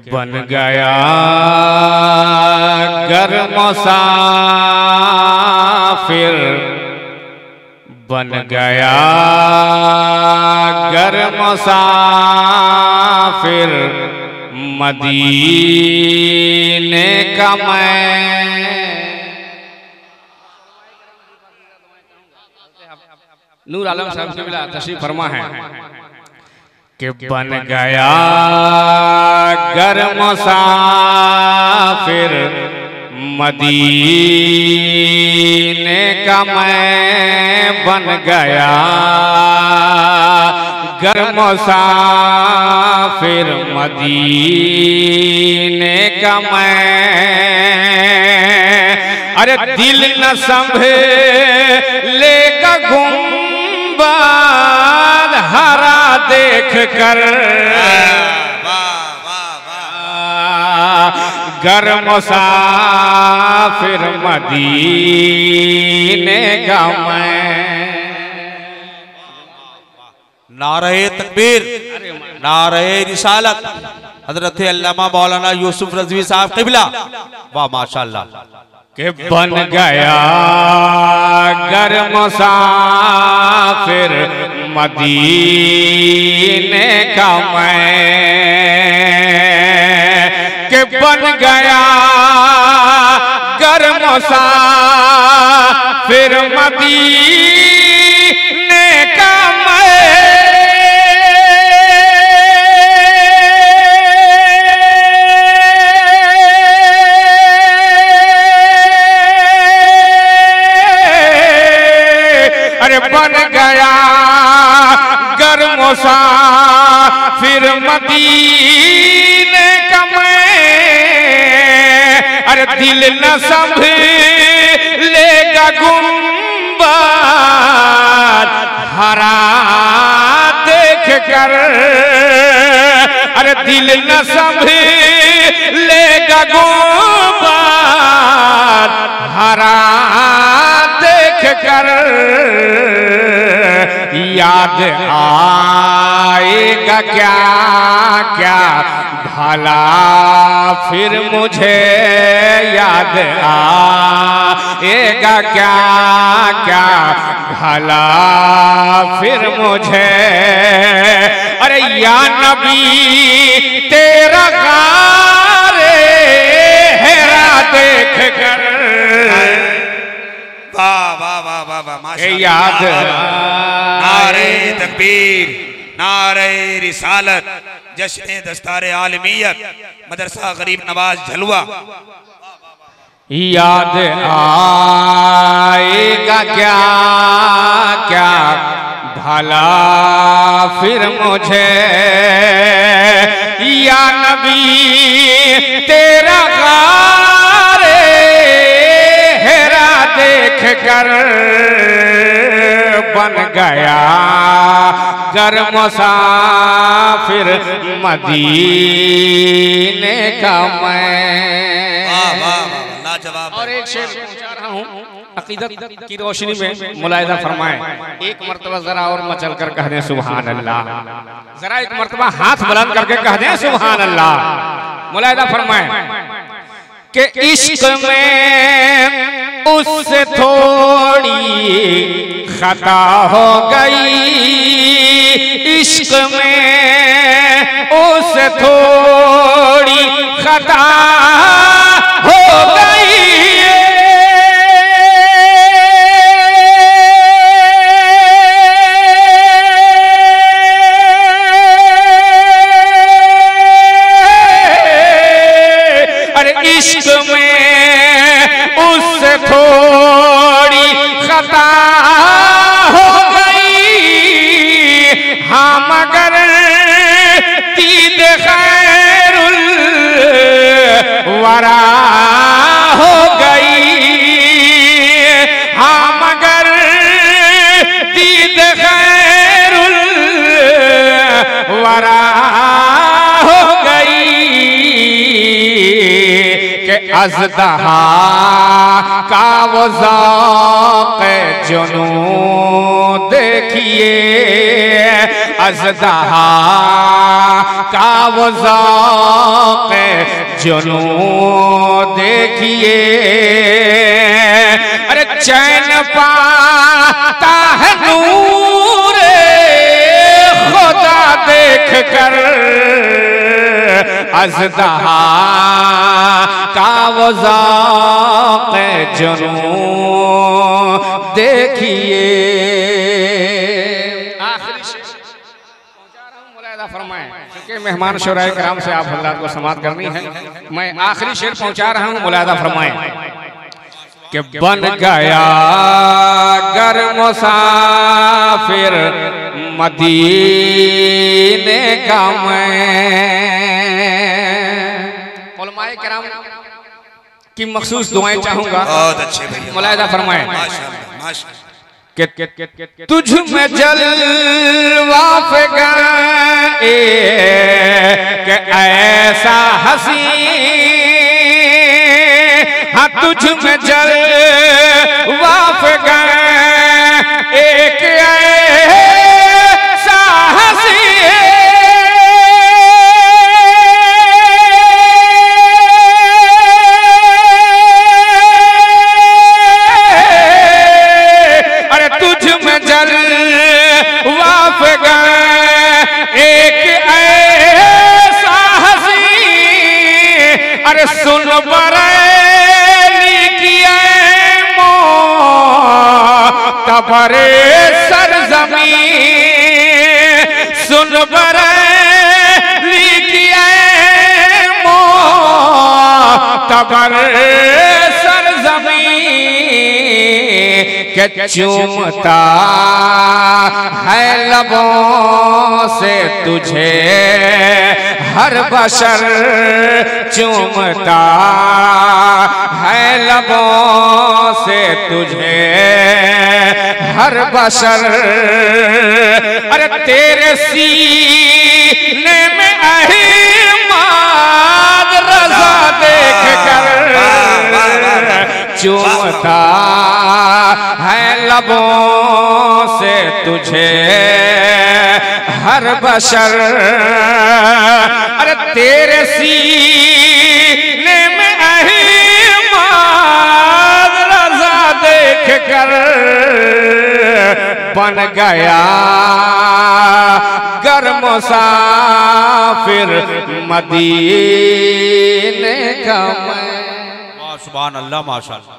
बन गया घर मुसाफिर, बन गया घर मुसाफिर, मदीने का मैं। नूर आलम साहब से मिला तशरीफ फरमा है कि बन गया घर मुसाफिर, मदीने का मैं। बन गया घर मुसाफिर, मदीने का मैं। अरे दिल न संभलेगा गुंबद हरा देख कर, घर मुसाफिर, मदीने का मैं। नारे तकबीर, नारे रिसालत, हजरत अल्लामा मौलाना यूसुफ रज़वी साहब क़िबला। वाह माशाअल्लाह। कि बन गया घर मुसाफिर, मदीने का मैं। कि बन गया घर मुसाफिर, मदीने का मैं। अरे बन गया घर मुसाफिर, मदीने का मैं। अरे दिल न संभलेगा गुंबद हरा देख कर। अरे दिल न संभलेगा गुंबद हरा देख कर। याद आएगा क्या क्या भला फिर मुझे, याद आएगा क्या क्या भला फिर मुझे। अरे या नबी तेरा गारे हेरा देख कर। वाह वाह वाह वाह वाह माशाअल्लाह। याद नारे तकबीर, नारे रिसालत, जश्न दस्तारे आलमियत, मदरसा गरीब नवाज झलवा। याद आएगा क्या क्या भला फिर मुझे, या नबी तेरा गारे हेरा देख कर। बन गया घर मुसाफिर, मदीने का मैं। लाजवाब। और एक शेर पहुंचा रहा हूँ अकीदत की रोशनी में, मुलाहिजा फरमाएं। एक मर्तबा जरा और मचल कर कह दें सुभान अल्लाह। जरा एक मर्तबा हाथ बुलंद करके कह दें सुभान अल्लाह। मुलाहिजा फरमाएं कि इश्क में उससे थोड़ी खता हो गई, इश्क में उससे थोड़ी खता हो गई। अरे इश्क में उससे थोड़ी खता हो गई। हाँ मगर दीद खैरुल वरा हो गई। हाँ मगर दीद खैरुल वरा हो गई। कि अज़दहा का वो ज़ौक़ जुनू देखिए, अज़दहा का वो ज़ौक़ जुनू देखिए, अरे चैन पाता है नूर खुदा देख कर, अज़दहा का वो ज़ौक़ जुनू देखिए। आखिरी शेर पहुंचा रहा हूं, मुलाहिज़ा फरमाएं, क्योंकि मेहमान शुराए कराम से आप हज़रात को समाअत करनी है। मैं आखिरी शेर पहुंचा रहा हूं, मुलाहिज़ा फरमाएं कि बन गया गर मुसाफिर मदीने का मैं। उलमाए किराम की मखसूस दुआएं चाहूंगा। बहुत अच्छे भैया, मुलाहिज़ा फरमाएं माशाअल्लाह माशाअल्लाह। तुझ में जलवा फ़िग़ाए कि ऐसा हसी, हाँ तुझ में जलवा फ़िग़ाए एक ऐसा हसी, अरे तुझ में जलवा फ़िग़ाए एक ऐसा हसी, अरे सुन बरेली की तबरे सरज़मीं, सुन बरेली की तबरे सरज़मीं के चूमता है लबों से तुझे हर बशर, चूमता है लबों से तुझे हर बशर, अरे तेरे सीने में अहमद रज़ा देख कर, चूमता है लबों से तुझे हर बशर, अरे तेरे सीने में अहमद रज़ा देख कर, बन गया गर मुसाफिर मदीने का मैं। सुभान अल्लाह, माशाअल्लाह।